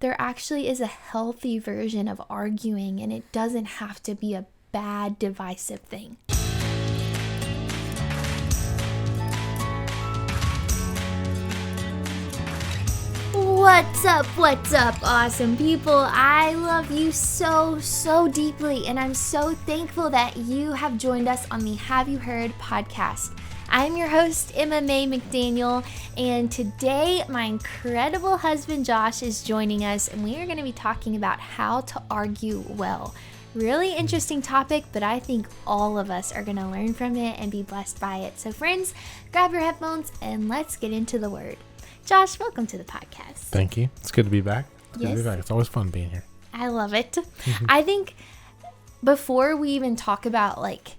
there actually is a healthy version of arguing, and it doesn't have to be a bad, divisive thing. What's up, awesome people? I love you so deeply, and I'm so thankful that you have joined us on the Have You Heard podcast. I'm your host, Emma Mae McDaniel, and today my incredible husband Josh is joining us, and we are going to be talking about how to argue well. Really interesting topic, but I think all of us are going to learn from it and be blessed by it. So friends, grab your headphones and let's get into the word. Josh, welcome to the podcast. Thank you. It's good to be back. Yes. It's always fun being here. I love it. I think before we even talk about like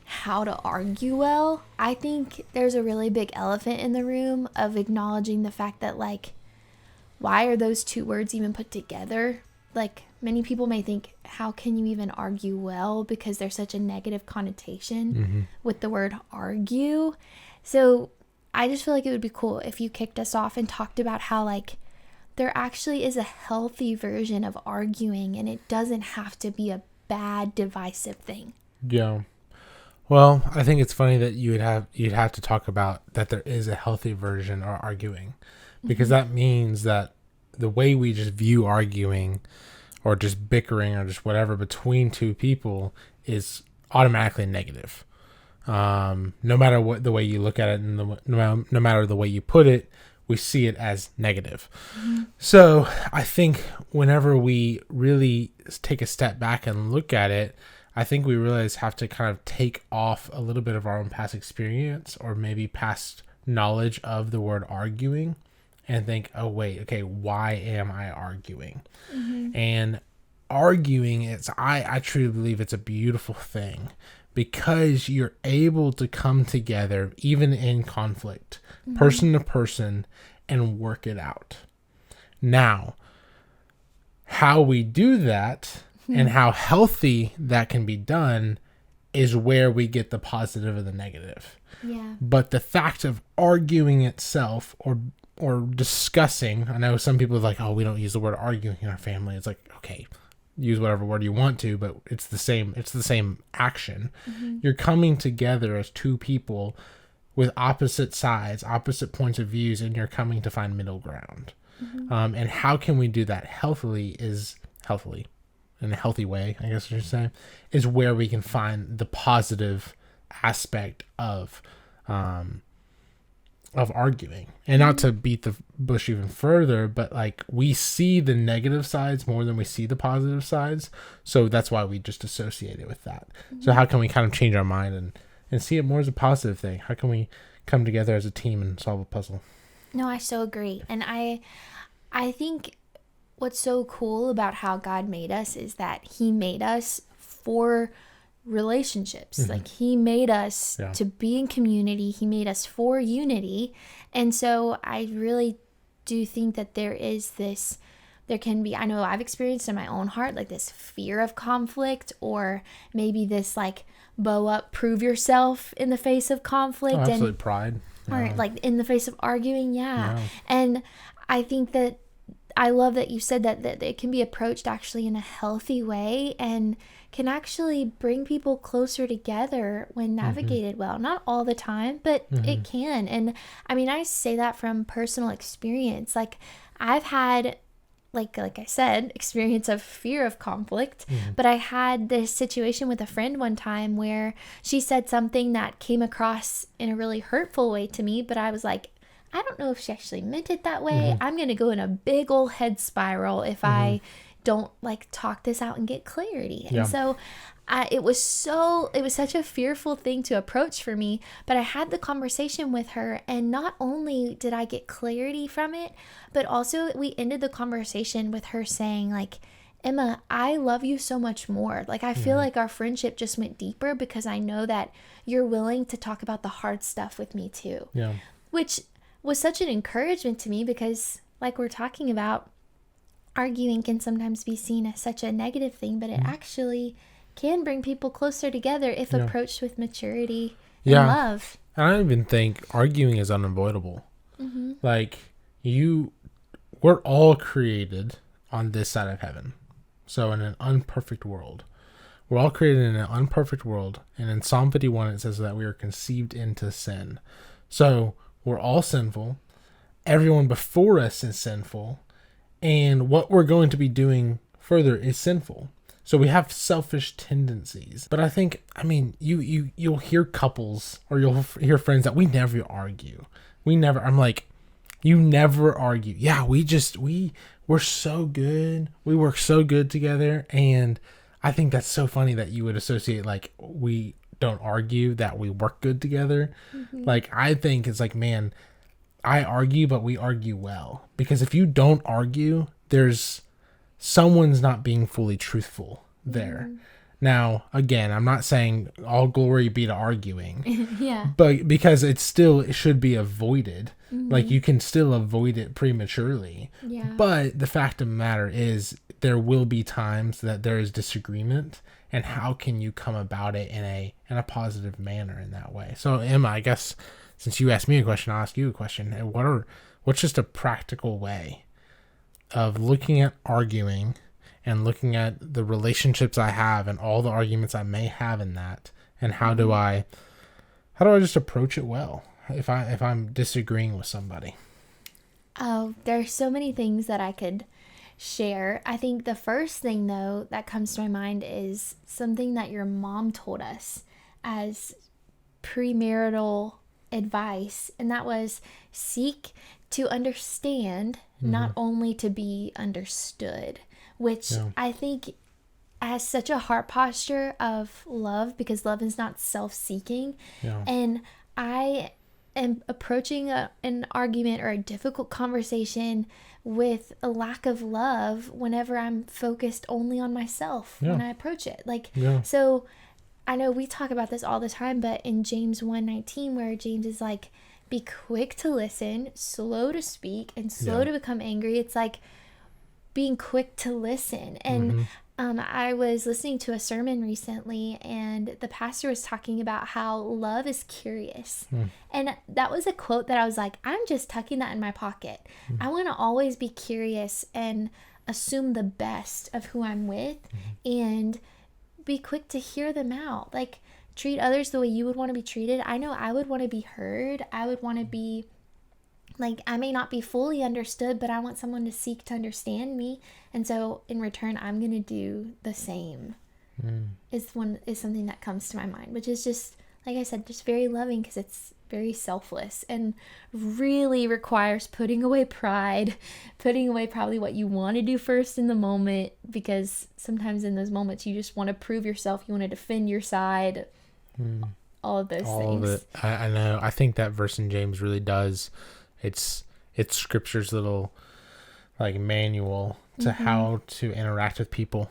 how to argue well, I think there's a really big elephant in the room of acknowledging the fact that like, why are those two words even put together? Like many people may think, how can you even argue well? Because there's such a negative connotation with the word argue. So I just feel like it would be cool if you kicked us off and talked about how like there actually is a healthy version of arguing, and it doesn't have to be a bad, divisive thing. Yeah. Well, I think it's funny that you'd have to talk about that there is a healthy version of arguing, because that means that the way we just view arguing or just bickering or just whatever between two people is automatically negative. No matter what the way you look at it and no matter the way you put it, we see it as negative. So I think whenever we really take a step back and look at it, I think we realize have to kind of take off a little bit of our own past experience or maybe past knowledge of the word arguing and think, oh wait, okay, why am I arguing? And arguing, I truly believe it's a beautiful thing, because you're able to come together, even in conflict, person to person, and work it out. Now, how we do that and how healthy that can be done is where we get the positive and the negative. Yeah. But the fact of arguing itself or discussing, I know some people are like, oh, we don't use the word arguing in our family. It's like, okay, use whatever word you want to, but it's the same action. You're coming together as two people with opposite sides, opposite points of views, and you're coming to find middle ground. And how can we do that healthily in a healthy way, I guess I should say, is where we can find the positive aspect of arguing. And not to beat the bush even further, but like we see the negative sides more than we see the positive sides. So that's why we just associate it with that. So how can we kind of change our mind and see it more as a positive thing? How can we come together as a team and solve a puzzle? No, I so agree. And I think what's so cool about how God made us is that he made us for relationships. Like he made us to be in community. He made us for unity. And so I really do think that there can be, I know I've experienced in my own heart, like this fear of conflict, or maybe this like bow up, prove yourself in the face of conflict. Absolutely, pride. Or like in the face of arguing. Yeah. And I think that I love that you said that it can be approached actually in a healthy way and can actually bring people closer together when navigated well. Not all the time, but it can. And I mean, I say that from personal experience. Like I've had, like I said, experience of fear of conflict, but I had this situation with a friend one time where she said something that came across in a really hurtful way to me, but I was like, I don't know if she actually meant it that way. I'm going to go in a big old head spiral if I don't like talk this out and get clarity. And so it was such a fearful thing to approach for me, but I had the conversation with her, and not only did I get clarity from it, but also we ended the conversation with her saying like, Emma, I love you so much more. Like, I feel like our friendship just went deeper because I know that you're willing to talk about the hard stuff with me too. Yeah. Which was such an encouragement to me because, like we're talking about, arguing can sometimes be seen as such a negative thing, but it actually can bring people closer together if approached with maturity and love. I don't even think arguing is unavoidable. Like, we're all created on this side of heaven. So in an unperfect world. We're all created in an unperfect world. And in Psalm 51, it says that we are conceived into sin. So we're all sinful. Everyone before us is sinful. And what we're going to be doing further is sinful. So we have selfish tendencies. But I think, you'll hear couples or you'll hear friends that we never argue. I'm like, you never argue. Yeah, we're so good. We work so good together. And I think that's so funny that you would associate like we don't argue, that we work good together. Mm-hmm. Like, I think it's like, man, I argue, but we argue well. Because if you don't argue, there's someone's not being fully truthful there. Mm-hmm. Now, again, I'm not saying all glory be to arguing. Yeah. But because it should be avoided. Mm-hmm. Like, you can still avoid it prematurely. Yeah. But the fact of the matter is, there will be times that there is disagreement, and how can you come about it in a positive manner in that way? So, Emma, I guess since you asked me a question, I'll ask you a question. What's just a practical way of looking at arguing and looking at the relationships I have and all the arguments I may have in that, and how do I just approach it well if I'm disagreeing with somebody? Oh, there's so many things that I could share. I think the first thing, though, that comes to my mind is something that your mom told us as premarital advice, and that was seek to understand, not only to be understood, which I think has such a heart posture of love, because love is not self-seeking. And I am approaching an argument or a difficult conversation with a lack of love whenever I'm focused only on myself when I approach it. So I know we talk about this all the time, but in James 1:19, where James is like, be quick to listen, slow to speak, and slow to become angry. It's like being quick to listen. And I was listening to a sermon recently, and the pastor was talking about how love is curious. And that was a quote that I was like, I'm just tucking that in my pocket. I want to always be curious and assume the best of who I'm with, and be quick to hear them out. Like, treat others the way you would want to be treated. I know I would want to be heard. I would want to be, like, I may not be fully understood, but I want someone to seek to understand me. And so in return, I'm going to do the same. Is something that comes to my mind, which is just, like I said, just very loving, because it's very selfless and really requires putting away pride, putting away probably what you want to do first in the moment, because sometimes in those moments you just want to prove yourself, you want to defend your side, all of those things. All of it. I know. I think that verse in James really does. It's Scripture's little like manual to how to interact with people,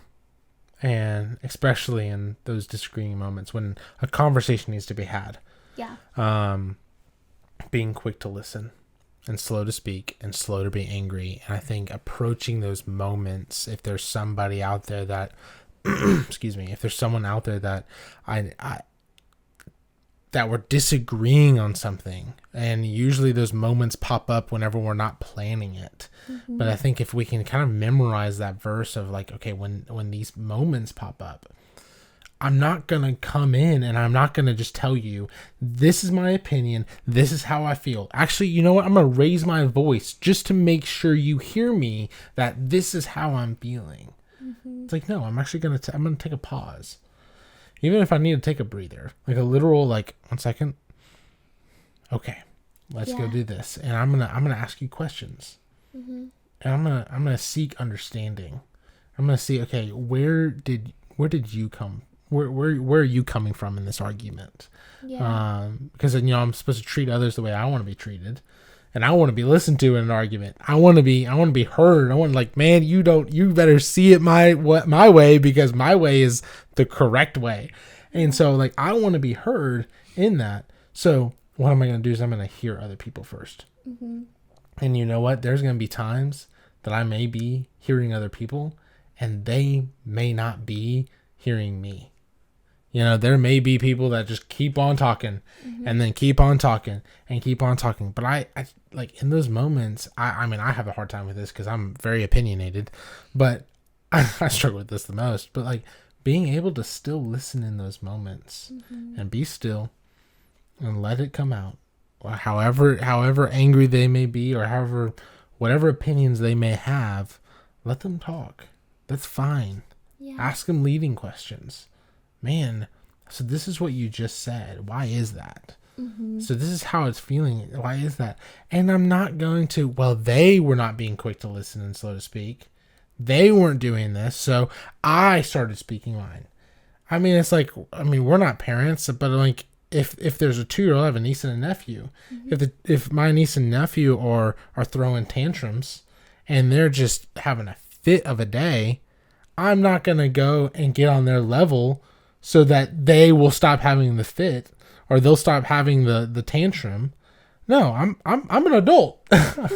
and especially in those disagreeing moments when a conversation needs to be had. Being quick to listen and slow to speak and slow to be angry. And I think approaching those moments, if there's somebody out there that excuse me, if there's someone out there that that we're disagreeing on something, and usually those moments pop up whenever we're not planning it. But I think if we can kind of memorize that verse of like, okay, when these moments pop up, I'm not going to come in and I'm not going to just tell you, this is my opinion, this is how I feel. Actually, you know what? I'm going to raise my voice just to make sure you hear me, that this is how I'm feeling. It's like, no, I'm actually going to I'm going to take a pause. Even if I need to take a breather, like a literal, like, 1 second. Okay, let's go do this. And I'm going to ask you questions. And I'm going to seek understanding. I'm going to see, okay, where did you come? Where are you coming from in this argument? Because I'm supposed to treat others the way I want to be treated, and I want to be listened to in an argument. I want to be heard. I want, like, man, you better see it my way, because my way is the correct way. And so, like, I want to be heard in that. So what am I going to do is I'm going to hear other people first. And you know what? There's going to be times that I may be hearing other people, and they may not be hearing me. There may be people that just keep on talking and then keep on talking and keep on talking. But I like in those moments, I mean, I have a hard time with this because I'm very opinionated, but I struggle with this the most. But like being able to still listen in those moments and be still and let it come out. However angry they may be, or whatever opinions they may have, let them talk. That's fine. Yeah. Ask them leading questions. Man, so this is what you just said. Why is that? So this is how it's feeling. Why is that? And I'm not going to, they were not being quick to listen and slow to speak. They weren't doing this, so I started speaking mine. I mean, it's like, we're not parents, but like, if there's a 2-year-old, I have a niece and a nephew. If my niece and nephew are throwing tantrums and they're just having a fit of a day, I'm not going to go and get on their level so that they will stop having the fit or they'll stop having the tantrum. No, I'm an adult.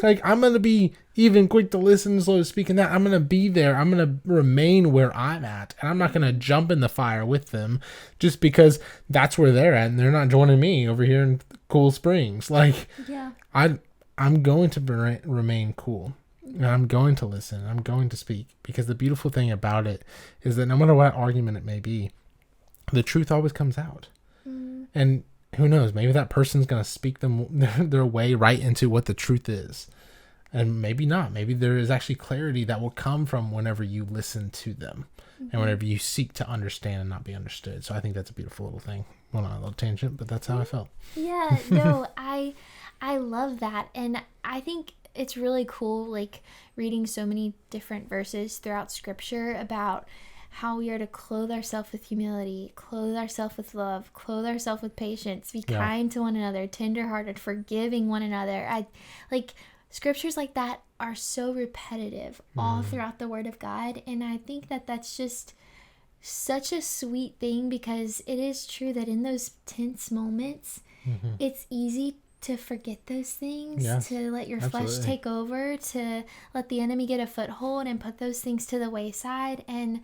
Like, I'm going to be even quick to listen, slow to speak, and that I'm going to be there. I'm going to remain where I'm at, and I'm not going to jump in the fire with them just because that's where they're at and they're not joining me over here in Cool Springs. Like, yeah. I'm going to remain cool, and I'm going to listen, and I'm going to speak, because the beautiful thing about it is that no matter what argument it may be, the truth always comes out. And who knows, maybe that person's going to speak their way right into what the truth is. And maybe not. Maybe there is actually clarity that will come from whenever you listen to them and whenever you seek to understand and not be understood. So I think that's a beautiful little thing. Well, not a little tangent, but that's how I felt. Yeah, no, I love that. And I think it's really cool, like, reading so many different verses throughout Scripture about how we are to clothe ourselves with humility, clothe ourselves with love, clothe ourselves with patience, be kind to one another, tenderhearted, forgiving one another. Scriptures like that are so repetitive all throughout the Word of God. And I think that that's just such a sweet thing, because it is true that in those tense moments, it's easy to forget those things, to let your flesh take over, to let the enemy get a foothold and put those things to the wayside. And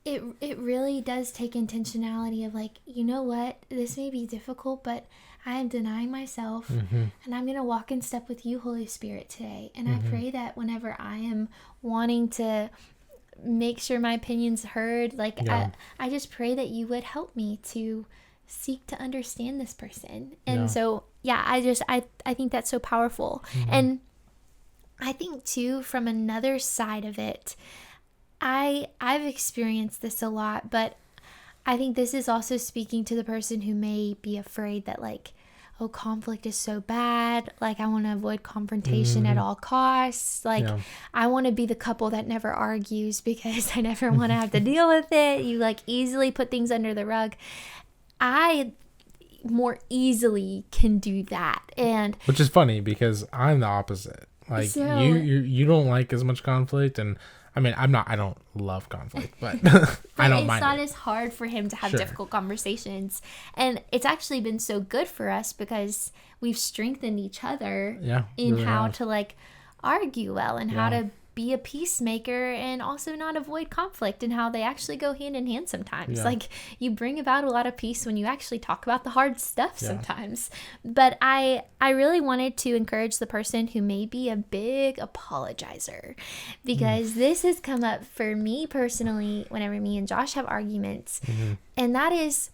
it really does take intentionality of, like, you know what, this may be difficult, but I am denying myself and I'm going to walk in step with you, Holy Spirit, today. And I pray that whenever I am wanting to make sure my opinion's heard, like, I just pray that you would help me to seek to understand this person. And so, I think that's so powerful. And I think too, from another side of it, I've experienced this a lot, but I think this is also speaking to the person who may be afraid that, like, oh, conflict is so bad. Like, I want to avoid confrontation at all costs. Like, I want to be the couple that never argues because I never want to have to deal with it. You, like, easily put things under the rug. I more easily can do that. And which is funny because I'm the opposite. Like, so, you don't like as much conflict, and I mean, I don't love conflict, but I don't mind it. It's not as hard for him to have difficult conversations. And it's actually been so good for us because we've strengthened each other in really how to, like, argue well and how to be a peacemaker and also not avoid conflict, and how they actually go hand in hand sometimes. Like, you bring about a lot of peace when you actually talk about the hard stuff sometimes. But I really wanted to encourage the person who may be a big apologizer, because this has come up for me personally whenever me and Josh have arguments. And that is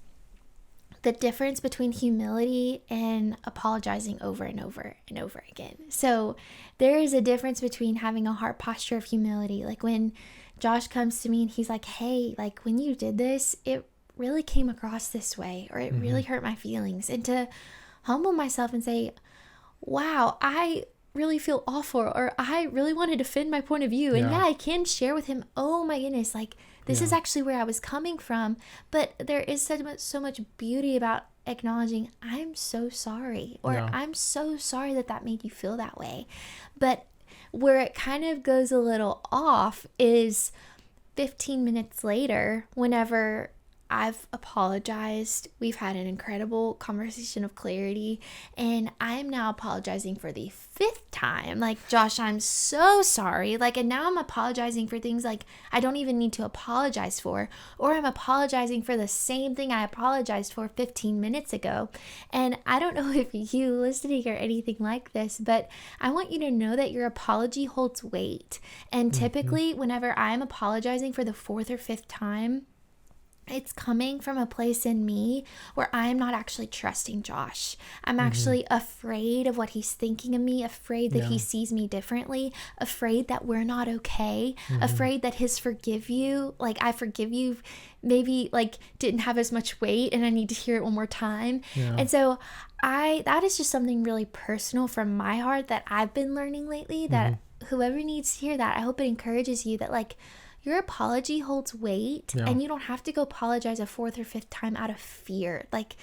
the difference between humility and apologizing over and over and over again. So there is a difference between having a heart posture of humility. Like, when Josh comes to me and he's like, hey, like, when you did this, it really came across this way, or it really hurt my feelings. And to humble myself and say, wow, I really feel awful, or I really want to defend my point of view. And I can share with him, oh my goodness, like, this is actually where I was coming from. But there is so much beauty about acknowledging, I'm so sorry, or I'm so sorry that made you feel that way. But where it kind of goes a little off is 15 minutes later, whenever I've apologized. We've had an incredible conversation of clarity, and I am now apologizing for the 5th time. Like, Josh, I'm so sorry. Like, and now I'm apologizing for things like I don't even need to apologize for, or I'm apologizing for the same thing I apologized for 15 minutes ago. And I don't know if you listening or anything like this, but I want you to know that your apology holds weight. And typically, whenever I'm apologizing for the 4th or 5th time, it's coming from a place in me where I am not actually trusting Josh. I'm actually afraid of what he's thinking of me, afraid that he sees me differently, afraid that we're not okay, afraid that his forgive you, like I forgive you, maybe like didn't have as much weight and I need to hear it one more time. And so that is just something really personal from my heart that I've been learning lately, that whoever needs to hear that, I hope it encourages you that like, your apology holds weight, and you don't have to go apologize a 4th or 5th time out of fear. Like,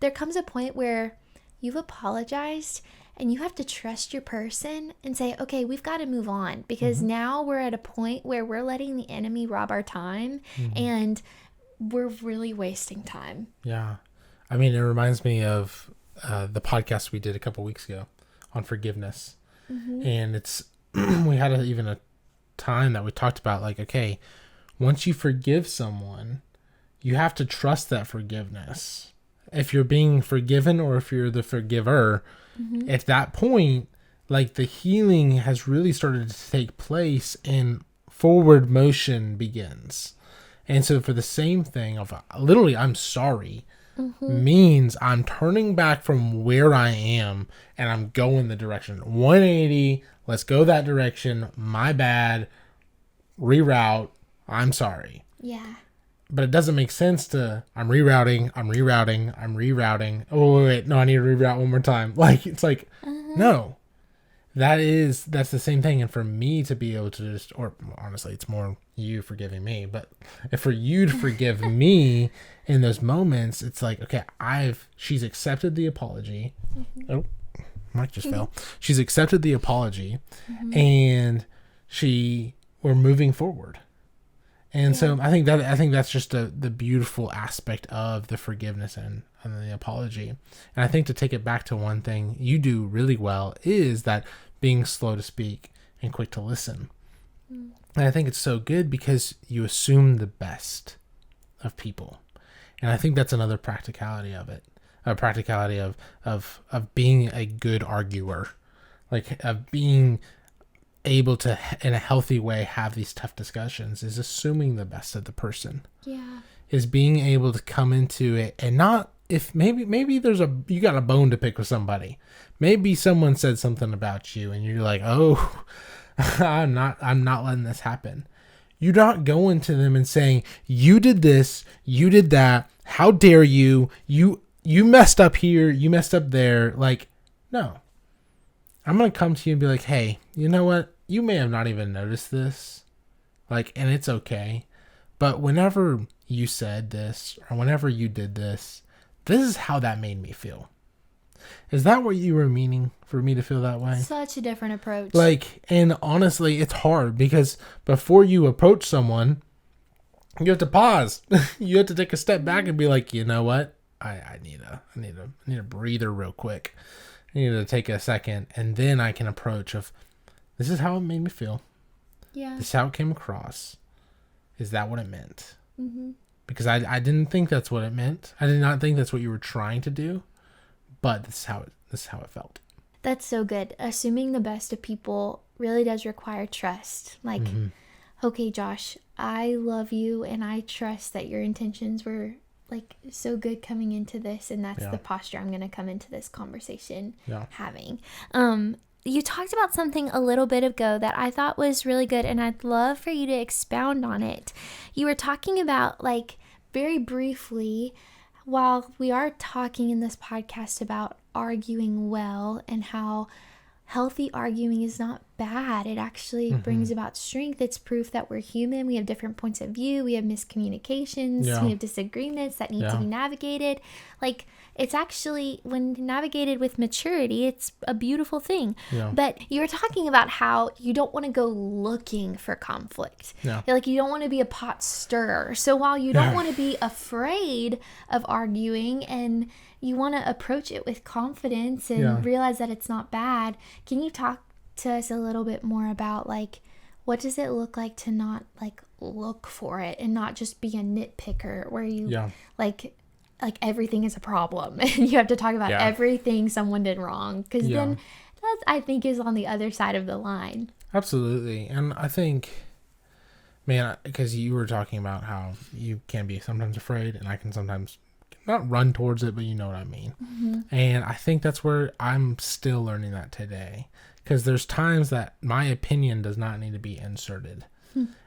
there comes a point where you've apologized and you have to trust your person and say, okay, we've got to move on, because now we're at a point where we're letting the enemy rob our time and we're really wasting time. Yeah. I mean, it reminds me of the podcast we did a couple weeks ago on forgiveness. And it's, we had even a time that we talked about, like, okay, once you forgive someone, you have to trust that forgiveness. If you're being forgiven or if you're the forgiver, at that point, like, the healing has really started to take place and forward motion begins. And so for the same thing of literally, I'm sorry, means I'm turning back from where I am and I'm going the direction 180. Let's go that direction. My bad. Reroute. I'm sorry. Yeah. But it doesn't make sense to, I'm rerouting. Oh, wait. No, I need to reroute one more time. Like, it's like, no. That's the same thing. And for me to be able to just, or honestly, it's more you forgiving me, but if for you to forgive me in those moments, it's like, okay, she's accepted the apology. Oh, mic just fell. She's accepted the apology and we're moving forward. And so I think that's just the beautiful aspect of the forgiveness and the apology. And I think to take it back to one thing you do really well is that being slow to speak and quick to listen. And I think it's so good because you assume the best of people. And I think that's another practicality of it. A practicality of being a good arguer. Like, of being able to, in a healthy way, have these tough discussions, is assuming the best of the person. Yeah. Is being able to come into it and not, if maybe you got a bone to pick with somebody. Maybe someone said something about you and you're like, oh, I'm not letting this happen. You're not going to them and saying, you did this, you did that, how dare you, you messed up here, you messed up there. Like, no. I'm going to come to you and be like, hey, you know what? You may have not even noticed this. Like, and it's okay. But whenever you said this or whenever you did this is how that made me feel. Is that what you were meaning for me to feel that way? Such a different approach. Like, and honestly, it's hard because before you approach someone, you have to pause. You have to take a step back and be like, you know what? I need a breather real quick. I need to take a second, and then I can approach of, this is how it made me feel. Yeah. This is how it came across. Is that what it meant? Because I didn't think that's what it meant. I did not think that's what you were trying to do, but this is how it felt. That's so good. Assuming the best of people really does require trust. Like, okay, Josh, I love you and I trust that your intentions were like so good coming into this, and that's the posture I'm going to come into this conversation having. You talked about something a little bit ago that I thought was really good, and I'd love for you to expound on it. You were talking about, like, very briefly, while we are talking in this podcast about arguing well and how healthy arguing is not bad. It actually brings about strength. It's proof that we're human. We have different points of view. We have miscommunications. We have disagreements that need to be navigated. Like, it's actually, when navigated with maturity, it's a beautiful thing. But you were talking about how you don't want to go looking for conflict. Like, you don't want to be a pot stirrer. So while you don't want to be afraid of arguing, and you want to approach it with confidence and realize that it's not bad, can you talk to us a little bit more about, like, what does it look like to not, like, look for it and not just be a nitpicker where you like everything is a problem and you have to talk about everything someone did wrong, because then that, I think, is on the other side of the line. Absolutely. And I think, man, because you were talking about how you can be sometimes afraid, and I can sometimes not run towards it, but you know what I mean. And I think that's where I'm still learning that today, because there's times that my opinion does not need to be inserted.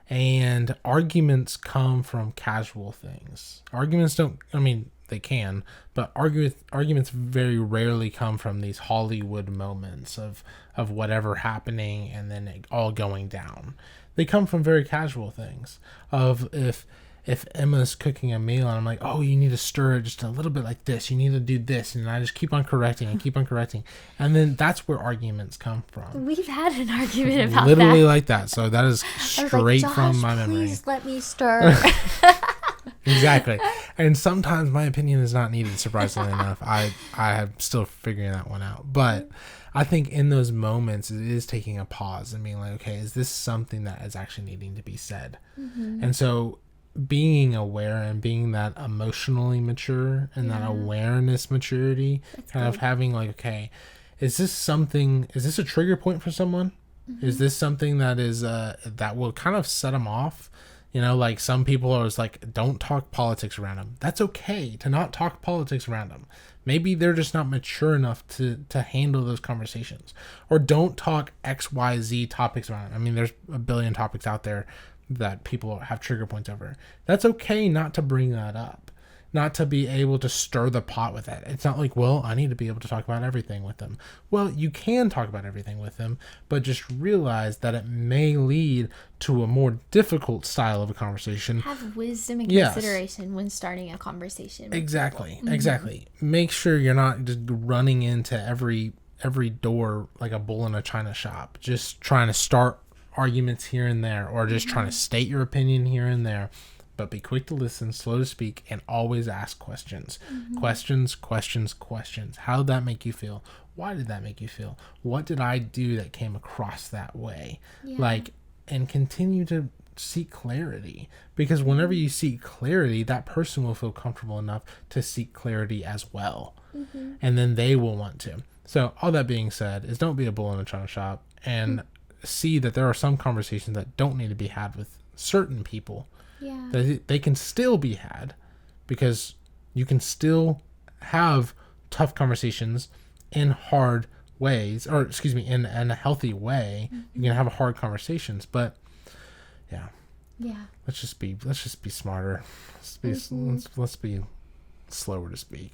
And arguments come from casual things. Arguments don't, I mean, they can, but arguments very rarely come from these Hollywood moments of whatever happening and then it all going down. They come from very casual things of if Emma's cooking a meal and I'm like, oh, you need to stir it just a little bit like this. You need to do this. And I just keep on correcting and keep on correcting. And then that's where arguments come from. We've had an argument about literally that. like that. So that is straight from my memory. Please let me stir. Exactly. And sometimes my opinion is not needed, surprisingly enough. I am still figuring that one out. But I think in those moments, it is taking a pause and being like, okay, is this something that is actually needing to be said? And so being aware and being that emotionally mature and that awareness maturity, that's kind of having like, okay, is this a trigger point for someone? Is this something that is that will kind of set them off? You know, like some people are just like, don't talk politics around them. That's okay to not talk politics around them. Maybe they're just not mature enough to handle those conversations. Or don't talk XYZ topics around them. I mean, there's a billion topics out there that people have trigger points over. That's okay not to bring that up, not to be able to stir the pot with that. It's not like, well, I need to be able to talk about everything with them. Well, you can talk about everything with them, but just realize that it may lead to a more difficult style of a conversation. Have wisdom and consideration when starting a conversation. Exactly. Make sure you're not just running into every door like a bull in a china shop, just trying to start arguments here and there, or just trying to state your opinion here and there. But be quick to listen, slow to speak, and always ask questions. Questions. How did that make you feel? Why did that make you feel? What did I do that came across that way? And continue to seek clarity, because whenever you seek clarity, that person will feel comfortable enough to seek clarity as well. And then they will want to. So all that being said is, don't be a bull in a china shop, and see that there are some conversations that don't need to be had with certain people. They can still be had, because you can still have tough conversations in hard ways, or in a healthy way. You can have hard conversations, but let's just be smarter. Let's be slower to speak.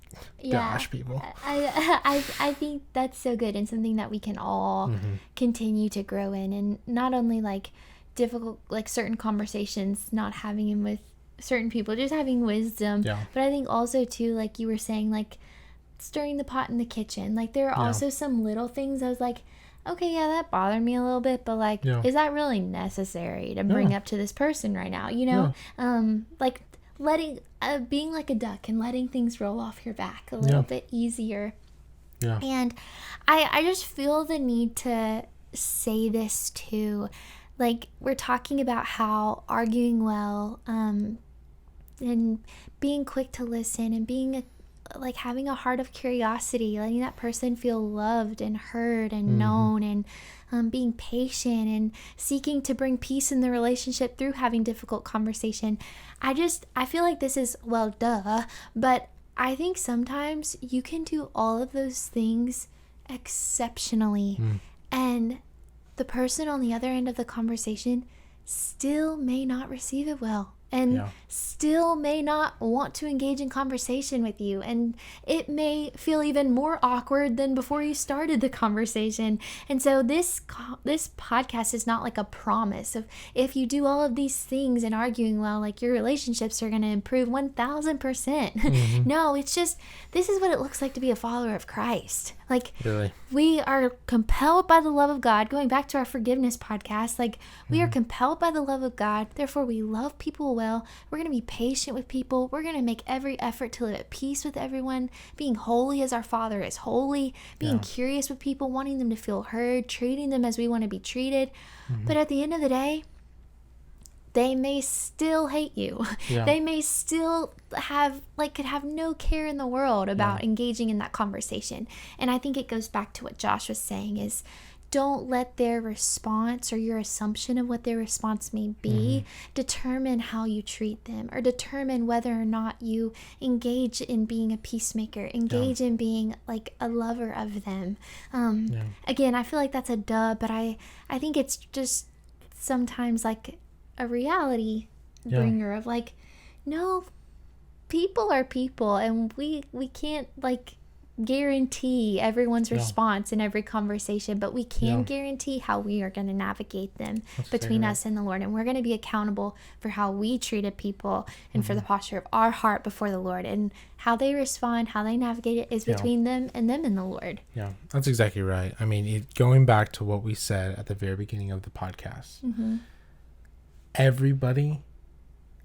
Gosh, people. I think that's so good, and something that we can all continue to grow in, and not only like difficult, like certain conversations, not having them with certain people, just having wisdom. But I think also too, like you were saying, like stirring the pot in the kitchen, like there are also some little things I was like, okay, that bothered me a little bit, but like, is that really necessary to bring up to this person right now, you know? Like letting being like a duck and letting things roll off your back a little bit easier. And I just feel the need to say this too. Like, we're talking about how arguing well, and being quick to listen, and being like having a heart of curiosity, letting that person feel loved and heard and known, and being patient and seeking to bring peace in the relationship through having difficult conversation. I feel like this is, well, duh, but I think sometimes you can do all of those things exceptionally, and the person on the other end of the conversation still may not receive it well. and still may not want to engage in conversation with you. And it may feel even more awkward than before you started the conversation. And so this podcast is not like a promise of if you do all of these things and arguing well, like your relationships are going to improve 1000%. No, it's just, this is what it looks like to be a follower of Christ. Like, really? We are compelled by the love of God. Going back to our forgiveness podcast, like, we are compelled by the love of God. Therefore, we love people well. We're going to be patient with people. We're going to make every effort to live at peace with everyone, being holy as our Father is holy, being curious with people, wanting them to feel heard, treating them as we want to be treated. But at the end of the day, they may still hate you. They may still could have no care in the world about engaging in that conversation. And I think it goes back to what Josh was saying is, don't let their response or your assumption of what their response may be determine how you treat them, or determine whether or not you engage in being a peacemaker, engage in being like a lover of them. Again, I feel like that's a duh, but I think it's just sometimes like a reality bringer of like, no, people are people, and we can't like guarantee everyone's response in every conversation, but we can guarantee how we are going to navigate them between us and the Lord. And we're going to be accountable for how we treated people and for the posture of our heart before the Lord, and how they respond, how they navigate it is between them and the Lord. Yeah, that's exactly right. I mean, going back to what we said at the very beginning of the podcast, everybody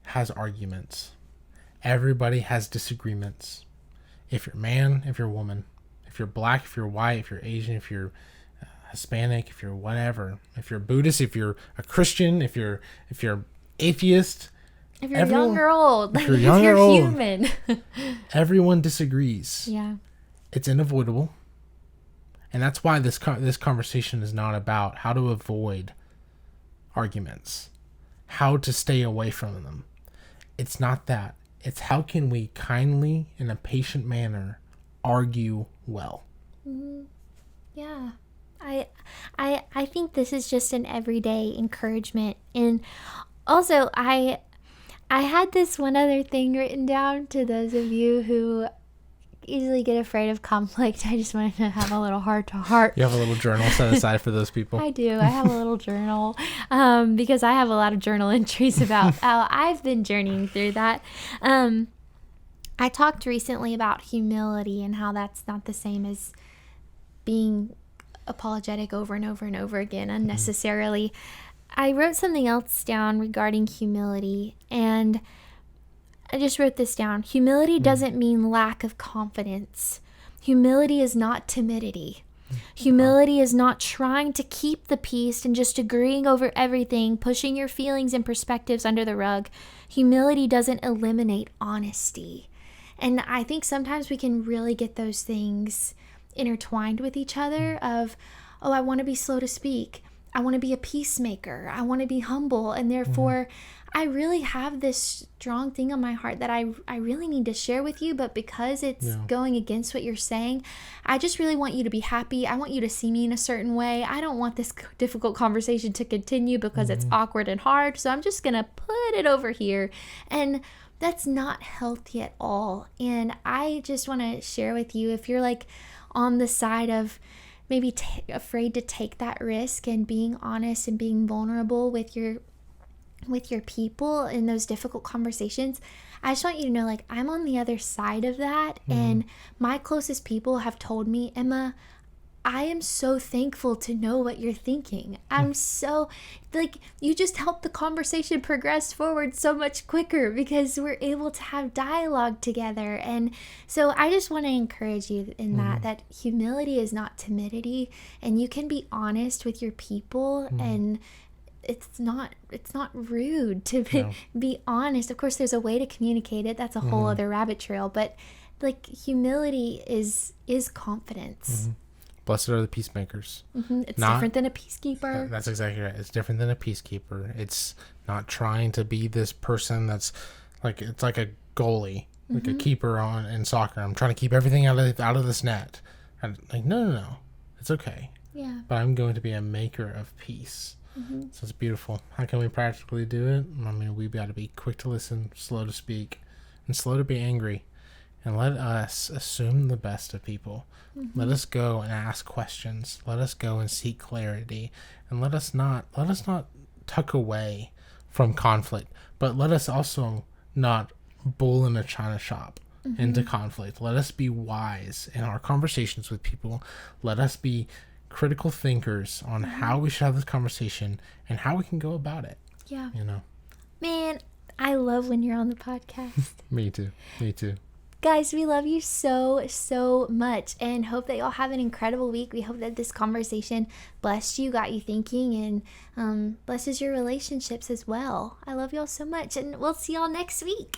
has arguments. Everybody has disagreements. If you're a man, if you're a woman, if you're black, if you're white, if you're Asian, if you're Hispanic, if you're whatever, if you're Buddhist, if you're a Christian, if you're atheist, if you're young or old, if you're human, everyone disagrees. Yeah, it's unavoidable, and that's why this conversation is not about how to avoid arguments, how to stay away from them. It's not that. It's how can we kindly, in a patient manner, argue well. Yeah. I think this is just an everyday encouragement. And also, I had this one other thing written down to those of you who easily get afraid of conflict. I just wanted to have a little heart-to-heart. You have a little journal set aside for those people? I do. I have a little journal because I have a lot of journal entries about how I've been journeying through that. I talked recently about humility and how that's not the same as being apologetic over and over and over again unnecessarily. I wrote something else down regarding humility, and I just wrote this down. Humility doesn't mean lack of confidence. Humility is not timidity. Humility is not trying to keep the peace and just agreeing over everything, pushing your feelings and perspectives under the rug. Humility doesn't eliminate honesty. And I think sometimes we can really get those things intertwined with each other of, oh, I want to be slow to speak. I want to be a peacemaker. I want to be humble. And therefore, I really have this strong thing on my heart that I really need to share with you. But because it's going against what you're saying, I just really want you to be happy. I want you to see me in a certain way. I don't want this difficult conversation to continue because it's awkward and hard. So I'm just going to put it over here. And that's not healthy at all. And I just want to share with you, if you're like on the side of maybe afraid to take that risk and being honest and being vulnerable with your people in those difficult conversations, I just want you to know, like, I'm on the other side of that. And my closest people have told me, Emma, I am so thankful to know what you're thinking. I'm so, like, you just helped the conversation progress forward so much quicker because we're able to have dialogue together. And so I just want to encourage you in that humility is not timidity, and you can be honest with your people, and it's not rude to be honest. Of course, there's a way to communicate it. That's a whole other rabbit trail. But like, humility is confidence. Blessed are the peacemakers. It's different than a peacekeeper. That's exactly right. It's different than a peacekeeper. It's not trying to be this person that's like, it's like a goalie, like a keeper in soccer. I'm trying to keep everything out of this net. And like, no, it's okay. Yeah. But I'm going to be a maker of peace. So it's beautiful. How can we practically do it? I mean, we got to be quick to listen, slow to speak, and slow to be angry. And let us assume the best of people. Let us go and ask questions. Let us go and seek clarity. And let us not tuck away from conflict, but let us also not bull in a china shop into conflict. Let us be wise in our conversations with people. Let us be critical thinkers on how we should have this conversation and how we can go about it. Yeah. You know. Man, I love when you're on the podcast. Me too. Guys, we love you so much and hope that y'all have an incredible week. We hope that this conversation blessed you, got you thinking, and blesses your relationships as well. I love y'all so much, and we'll see y'all next week.